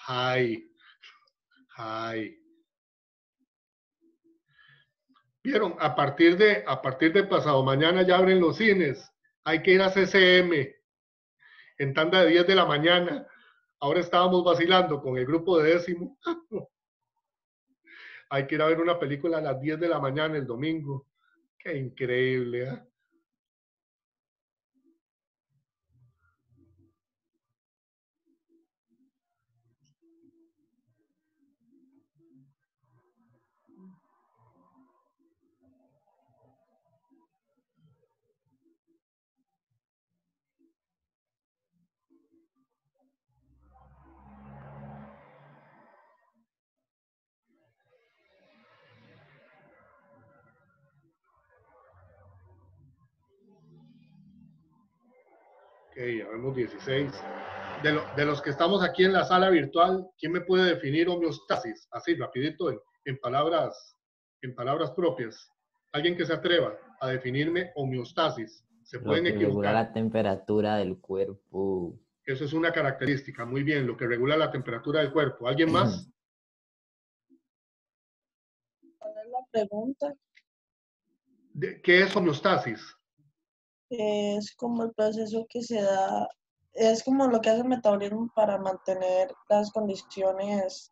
High. High. Vieron, a partir de pasado mañana ya abren los cines. Hay que ir a CCM en tanda de 10 de la mañana. Ahora estábamos vacilando con el grupo de décimo. Hay que ir a ver una película a las 10 de la mañana el domingo. Qué increíble, ¿eh? Ok, ya vemos 16. De los que estamos aquí en la sala virtual, ¿quién me puede definir homeostasis? Así, rapidito, en palabras propias. Alguien que se atreva a definirme homeostasis. Se pueden Lo que regula equivocar. la temperatura del cuerpo. Eso es una característica. Muy bien, lo que regula la temperatura del cuerpo. ¿Alguien más? ¿Cuál es la pregunta? ¿Qué es homeostasis? Es como el proceso que se da, es como lo que hace el metabolismo para mantener las condiciones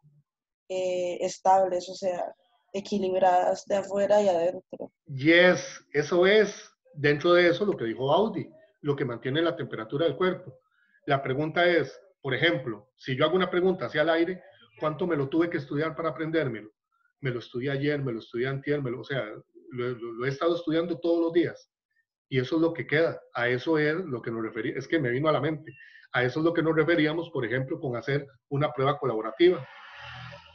estables, o sea, equilibradas de afuera y adentro. Yes, eso es. Dentro de eso, lo que dijo Audi, lo que mantiene la temperatura del cuerpo. La pregunta es, por ejemplo, si yo hago una pregunta hacia el aire, ¿cuánto me lo tuve que estudiar para aprendérmelo? Me lo estudié ayer, me lo estudié antier, o sea, lo he estado estudiando todos los días. Y eso es lo que queda. A eso es lo que nos referimos. Es que me vino a la mente. A eso es lo que nos referíamos, por ejemplo, con hacer una prueba colaborativa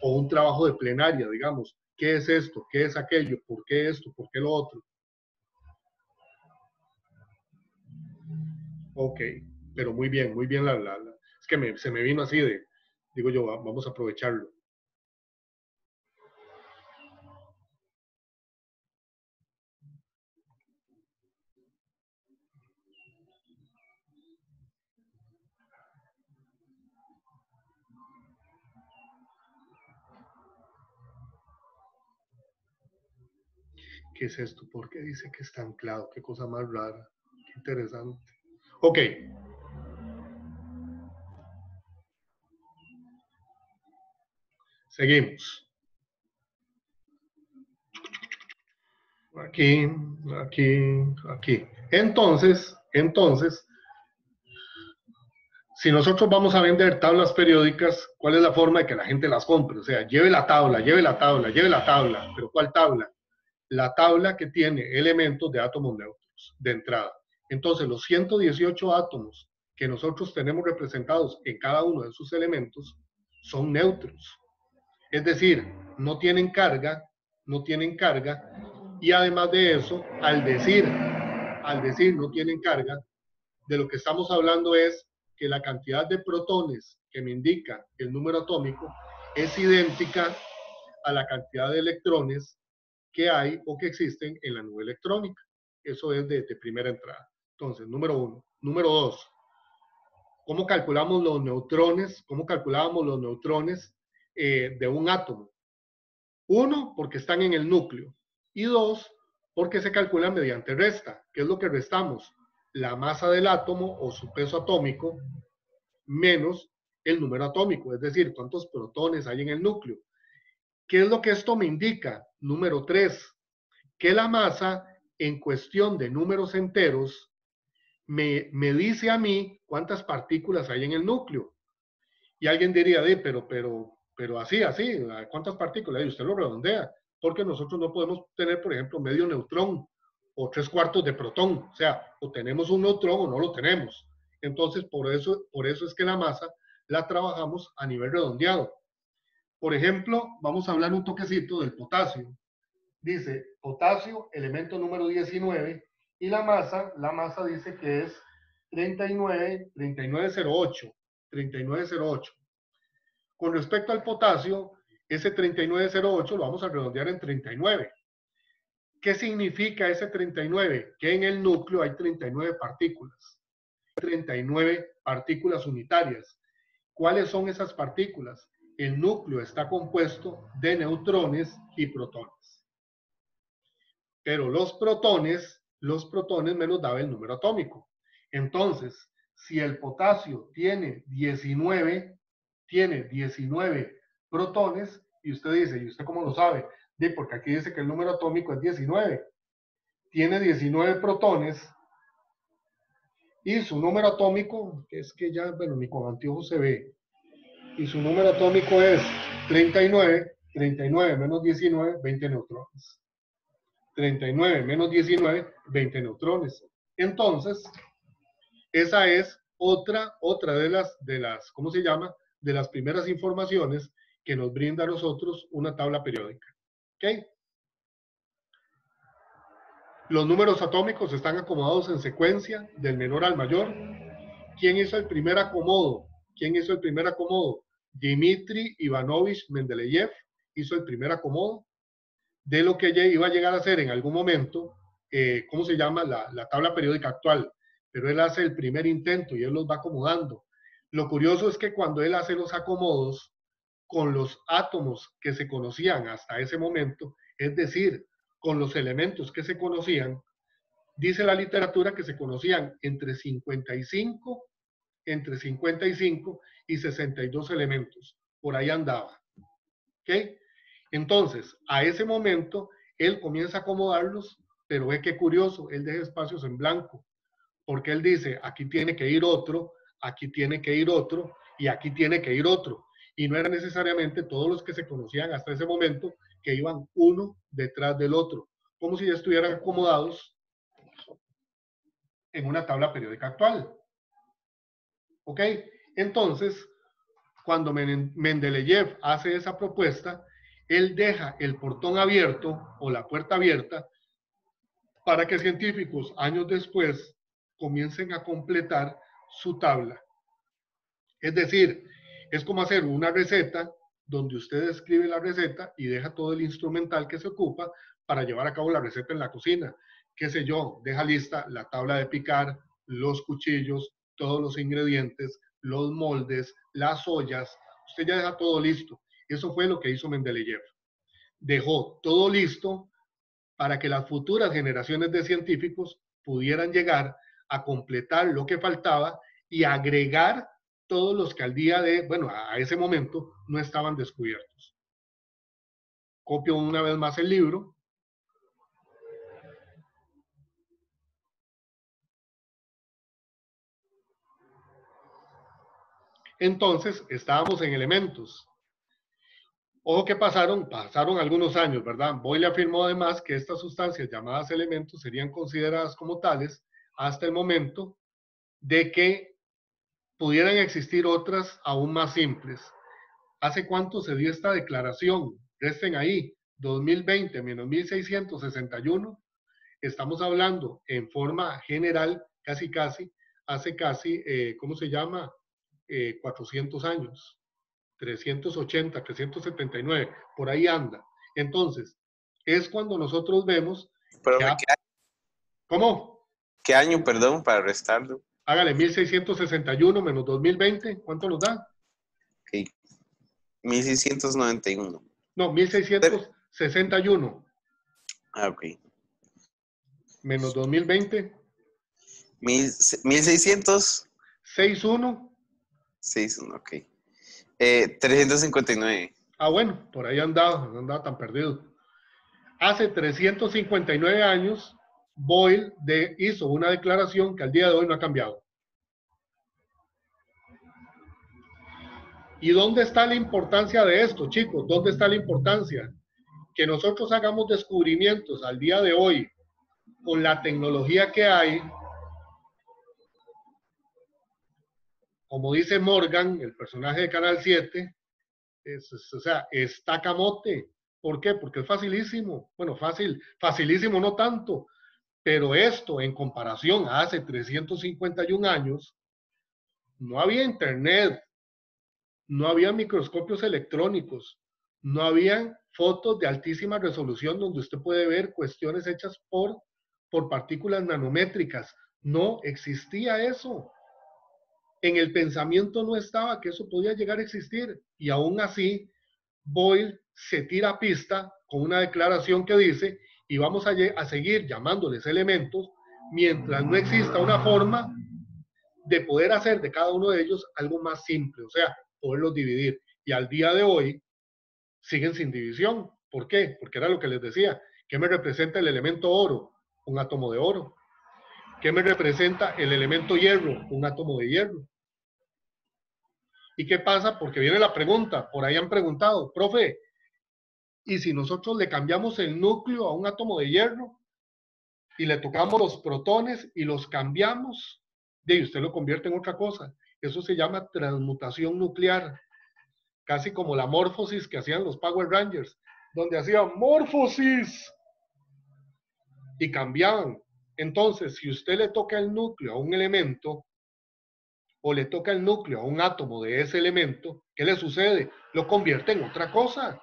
o un trabajo de plenaria, digamos. ¿Qué es esto? ¿Qué es aquello? ¿Por qué esto? ¿Por qué lo otro? Ok, pero muy bien, muy bien. Es que se me vino así de, digo yo, vamos a aprovecharlo. ¿Qué es esto? ¿Por qué dice que está anclado? Qué cosa más rara. Qué interesante. Ok. Seguimos. Aquí, aquí, aquí. Entonces, si nosotros vamos a vender tablas periódicas, ¿cuál es la forma de que la gente las compre? O sea, lleve la tabla, lleve la tabla, lleve la tabla. ¿Pero cuál tabla? La tabla que tiene elementos de átomos neutros de entrada. Entonces, los 118 átomos que nosotros tenemos representados en cada uno de sus elementos son neutros. Es decir, no tienen carga, y además de eso, al decir no tienen carga, de lo que estamos hablando es que la cantidad de protones que me indica el número atómico es idéntica a la cantidad de electrones que hay o que existen en la nube electrónica. Eso es de primera entrada. Entonces, número 1. Número 2. ¿Cómo calculamos los neutrones? ¿Cómo calculábamos los neutrones de un átomo? 1, porque están en el núcleo. Y 2, porque se calculan mediante resta. ¿Qué es lo que restamos? La masa del átomo o su peso atómico menos el número atómico, es decir, cuántos protones hay en el núcleo. ¿Qué es lo que esto me indica? Número 3, que la masa en cuestión de números enteros me dice a mí cuántas partículas hay en el núcleo. Y alguien diría, pero así, ¿cuántas partículas? Y usted lo redondea, porque nosotros no podemos tener, por ejemplo, medio neutrón o 3/4 de protón. O sea, o tenemos un neutrón o no lo tenemos. Entonces, por eso es que la masa la trabajamos a nivel redondeado. Por ejemplo, vamos a hablar un toquecito del potasio. Dice potasio, elemento número 19, y la masa dice que es 3908. Con respecto al potasio, ese 3908 lo vamos a redondear en 39. ¿Qué significa ese 39? Que en el núcleo hay 39 partículas. 39 partículas unitarias. ¿Cuáles son esas partículas? El núcleo está compuesto de neutrones y protones. Pero los protones me los daba el número atómico. Entonces, si el potasio tiene 19 protones, y usted dice, ¿y usted cómo lo sabe? Porque aquí dice que el número atómico es 19. Tiene 19 protones, y su número atómico, que es que ya, bueno, ni con anteojos se ve, y su número atómico es 39 menos 19, 20 neutrones. 39 menos 19, 20 neutrones. Entonces, esa es otra de las, ¿cómo se llama? De las primeras informaciones que nos brinda a nosotros una tabla periódica. ¿Ok? Los números atómicos están acomodados en secuencia del menor al mayor. ¿Quién hizo el primer acomodo? Dmitri Ivanovich Mendeleev hizo el primer acomodo de lo que iba a llegar a ser en algún momento, ¿cómo se llama? La tabla periódica actual. Pero él hace el primer intento y él los va acomodando. Lo curioso es que cuando él hace los acomodos con los átomos que se conocían hasta ese momento, es decir, con los elementos que se conocían, dice la literatura que se conocían entre 55 y 62 elementos. Por ahí andaba. ¿Ok? Entonces, a ese momento, él comienza a acomodarlos, pero ve que curioso, él deja espacios en blanco, porque él dice, aquí tiene que ir otro, aquí tiene que ir otro, y aquí tiene que ir otro. Y no eran necesariamente todos los que se conocían hasta ese momento, que iban uno detrás del otro, como si ya estuvieran acomodados en una tabla periódica actual. ¿Ok? Entonces, cuando Mendeleev hace esa propuesta, él deja el portón abierto o la puerta abierta para que científicos años después comiencen a completar su tabla. Es decir, es como hacer una receta donde usted escribe la receta y deja todo el instrumental que se ocupa para llevar a cabo la receta en la cocina. Qué sé yo, deja lista la tabla de picar, los cuchillos, todos los ingredientes, los moldes, las ollas. Usted ya deja todo listo. Eso fue lo que hizo Mendeleev. Dejó todo listo para que las futuras generaciones de científicos pudieran llegar a completar lo que faltaba y agregar todos los que al día de, bueno, a ese momento no estaban descubiertos. Copio una vez más el libro. Entonces, estábamos en elementos. Ojo que pasaron algunos años, ¿verdad? Boyle afirmó además que estas sustancias llamadas elementos serían consideradas como tales hasta el momento de que pudieran existir otras aún más simples. ¿Hace cuánto se dio esta declaración? Resten ahí, 2020 menos 1661. Estamos hablando en forma general, casi, hace casi, ¿cómo se llama? 400 años. 380, 379, por ahí anda. Entonces, es cuando nosotros vemos... Pero, que ¿cómo? ¿Qué año, perdón, para restarlo? Hágale 1661 menos 2020, ¿cuánto nos da? Okay. 1691. No, 1661. Ah, ok. Menos 2020. 1600. 61. 61, ok. 359. Ah, bueno, por ahí andaba, no andaba tan perdido. Hace 359 años, Boyle hizo una declaración que al día de hoy no ha cambiado. ¿Y dónde está la importancia de esto, chicos? ¿Dónde está la importancia? Que nosotros hagamos descubrimientos al día de hoy con la tecnología que hay. Como dice Morgan, el personaje de Canal 7, o sea, está camote. ¿Por qué? Porque es facilísimo. Bueno, facilísimo no tanto, pero esto en comparación a hace 351 años, no había internet, no había microscopios electrónicos, no había fotos de altísima resolución donde usted puede ver cuestiones hechas por partículas nanométricas. No existía eso. En el pensamiento no estaba que eso podía llegar a existir. Y aún así, Boyle se tira a pista con una declaración que dice, y vamos a seguir llamándoles elementos mientras no exista una forma de poder hacer de cada uno de ellos algo más simple, o sea, poderlos dividir. Y al día de hoy siguen sin división. ¿Por qué? Porque era lo que les decía. ¿Qué me representa el elemento oro? Un átomo de oro. ¿Qué me representa el elemento hierro? Un átomo de hierro. ¿Y qué pasa? Porque viene la pregunta, por ahí han preguntado, profe, ¿y si nosotros le cambiamos el núcleo a un átomo de hierro y le tocamos los protones y los cambiamos? Y usted lo convierte en otra cosa. Eso se llama transmutación nuclear, casi como la morfosis que hacían los Power Rangers, donde hacían morfosis y cambiaban. Entonces, si usted le toca el núcleo a un elemento o le toca el núcleo a un átomo de ese elemento, ¿qué le sucede? Lo convierte en otra cosa.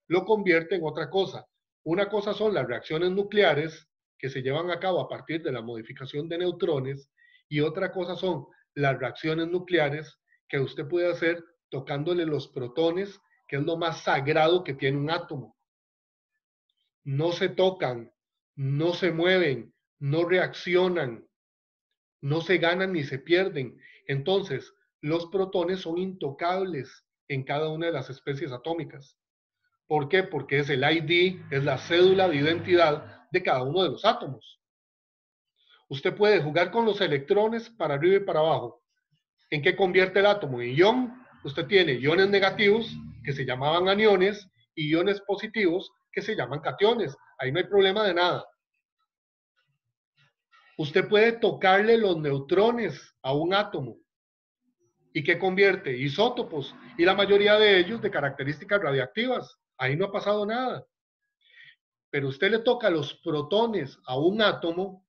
Lo convierte en otra cosa. Una cosa son las reacciones nucleares que se llevan a cabo a partir de la modificación de neutrones y otra cosa son las reacciones nucleares que usted puede hacer tocándole los protones, que es lo más sagrado que tiene un átomo. No se tocan, no se mueven, no reaccionan, no se ganan ni se pierden. Entonces, los protones son intocables en cada una de las especies atómicas. ¿Por qué? Porque es el ID, es la cédula de identidad de cada uno de los átomos. Usted puede jugar con los electrones para arriba y para abajo. ¿En qué convierte el átomo? En ion. Usted tiene iones negativos, que se llamaban aniones, y iones positivos, que se llaman cationes. Ahí no hay problema de nada. Usted puede tocarle los neutrones a un átomo. ¿Y qué convierte? Isótopos. Y la mayoría de ellos de características radiactivas. Ahí no ha pasado nada. Pero usted le toca los protones a un átomo,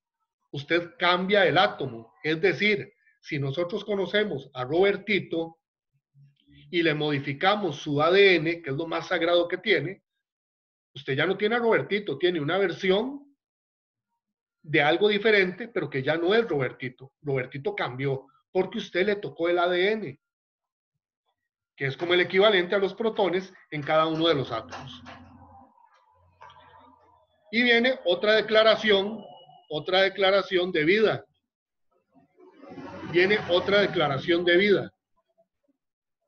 usted cambia el átomo. Es decir, si nosotros conocemos a Robertito y le modificamos su ADN, que es lo más sagrado que tiene, usted ya no tiene a Robertito, tiene una versión de algo diferente, pero que ya no es Robertito. Robertito cambió porque usted le tocó el ADN, que es como el equivalente a los protones en cada uno de los átomos. Y viene otra declaración de vida. Viene otra declaración de vida.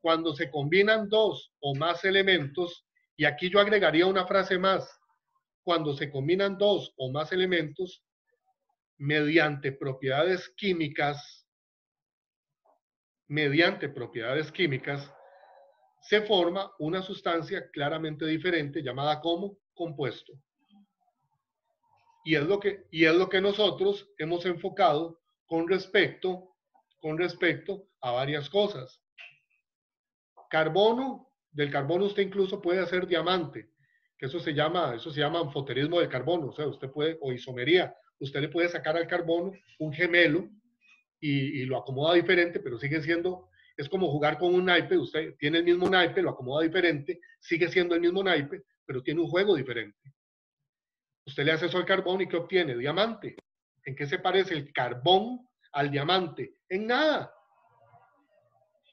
Cuando se combinan dos o más elementos, y aquí yo agregaría una frase más, cuando se combinan dos o más elementos, mediante propiedades químicas, se forma una sustancia claramente diferente llamada como compuesto. Y es lo que nosotros hemos enfocado con respecto a varias cosas. Carbono, del carbono usted incluso puede hacer diamante, que eso se llama anfoterismo del carbono, o sea, usted puede, o isomería, usted le puede sacar al carbono un gemelo y lo acomoda diferente, pero sigue siendo, es como jugar con un naipe, usted tiene el mismo naipe, lo acomoda diferente, sigue siendo el mismo naipe, pero tiene un juego diferente. Usted le hace eso al carbón y ¿qué obtiene? Diamante. ¿En qué se parece el carbón al diamante? En nada.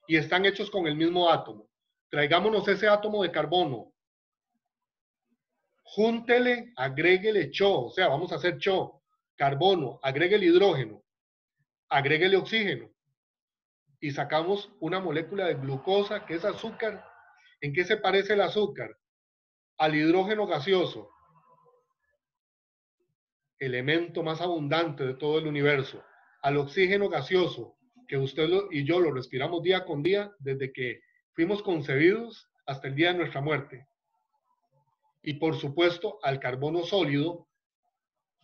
Y están hechos con el mismo átomo. Traigámonos ese átomo de carbono. Júntele, agréguele CHO, o sea, vamos a hacer CHO, carbono, agréguele hidrógeno, agréguele oxígeno. Y sacamos una molécula de glucosa, que es azúcar. ¿En qué se parece el azúcar? Al hidrógeno gaseoso, elemento más abundante de todo el universo, al oxígeno gaseoso, que usted y yo lo respiramos día con día desde que fuimos concebidos hasta el día de nuestra muerte. Y por supuesto al carbono sólido,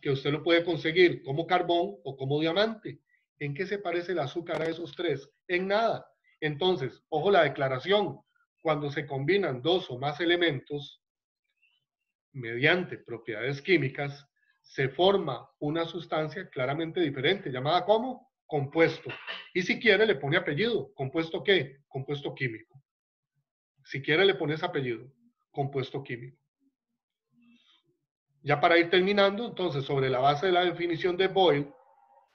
que usted lo puede conseguir como carbón o como diamante. ¿En qué se parece el azúcar a esos tres? En nada. Entonces, ojo la declaración, cuando se combinan dos o más elementos mediante propiedades químicas, se forma una sustancia claramente diferente, llamada como compuesto. Y si quiere le pone apellido. ¿Compuesto qué? Compuesto químico. Si quiere le pones apellido. Compuesto químico. Ya para ir terminando, entonces, sobre la base de la definición de Boyle,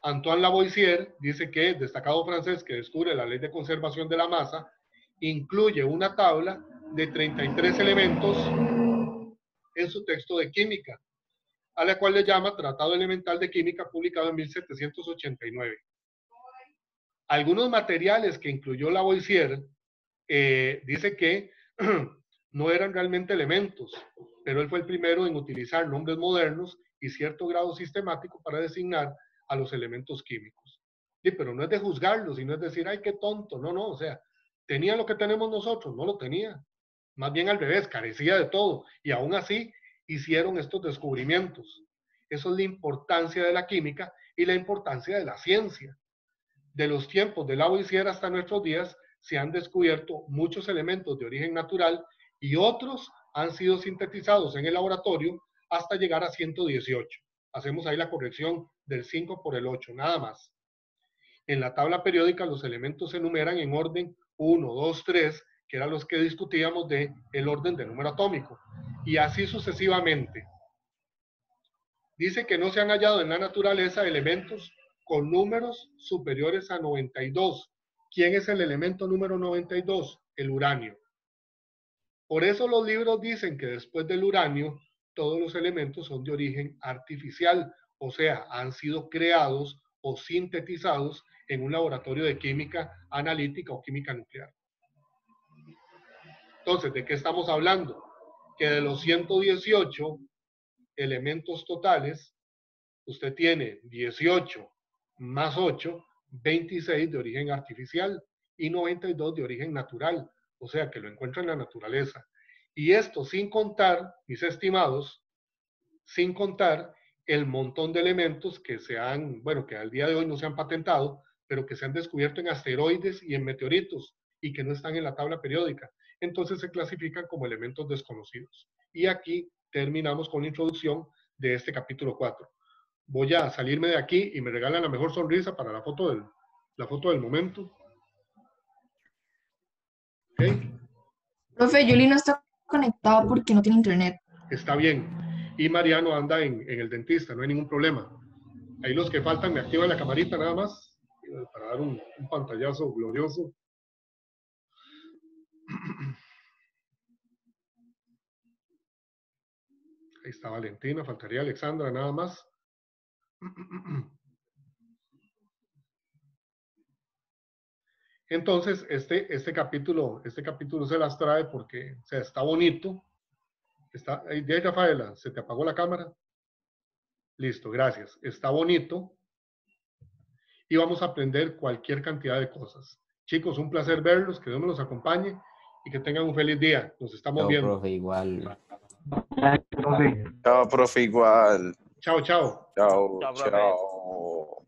Antoine Lavoisier dice que, destacado francés que descubre la ley de conservación de la masa, incluye una tabla de 33 elementos en su texto de química, a la cual le llama Tratado Elemental de Química, publicado en 1789. Algunos materiales que incluyó Lavoisier dice que no eran realmente elementos, pero él fue el primero en utilizar nombres modernos y cierto grado sistemático para designar a los elementos químicos. Sí, pero no es de juzgarlos, sino es decir, ay, qué tonto. No, no, o sea, tenía lo que tenemos nosotros, no lo tenía. Más bien al revés, carecía de todo. Y aún así hicieron estos descubrimientos. Eso es la importancia de la química y la importancia de la ciencia. De los tiempos de Lavoisier hasta nuestros días se han descubierto muchos elementos de origen natural y otros han sido sintetizados en el laboratorio hasta llegar a 118. Hacemos ahí la corrección del 5 por el 8, nada más. En la tabla periódica los elementos se enumeran en orden 1, 2, 3, que eran los que discutíamos de el orden del número atómico, y así sucesivamente. Dice que no se han hallado en la naturaleza elementos con números superiores a 92. ¿Quién es el elemento número 92? El uranio. Por eso los libros dicen que después del uranio, todos los elementos son de origen artificial, o sea, han sido creados o sintetizados en un laboratorio de química analítica o química nuclear. Entonces, ¿de qué estamos hablando? Que de los 118 elementos totales, usted tiene 18 más 8, 26 de origen artificial y 92 de origen natural, o sea que lo encuentra en la naturaleza. Y esto sin contar, mis estimados, sin contar el montón de elementos que se han, bueno, que al día de hoy no se han patentado, pero que se han descubierto en asteroides y en meteoritos y que no están en la tabla periódica. Entonces se clasifican como elementos desconocidos. Y aquí terminamos con la introducción de este capítulo 4. Voy a salirme de aquí y me regalan la mejor sonrisa para la foto del momento. ¿Okay? Profe, Yuli no está conectado porque no tiene internet. Está bien. Y Mariano anda en el dentista, no hay ningún problema. Ahí los que faltan me activan la camarita nada más para dar un pantallazo glorioso. Ahí está Valentina, faltaría Alexandra nada más. Entonces, este capítulo se las trae porque, o sea, está bonito. Está, ahí, Rafaela, ¿se te apagó la cámara? Listo, gracias. Está bonito. Y vamos a aprender cualquier cantidad de cosas. Chicos, un placer verlos, que Dios me los acompañe y que tengan un feliz día. Nos estamos viendo. Profe, igual. Chao, profe, igual. Chao, chao. Chao, Chao, profe. chao.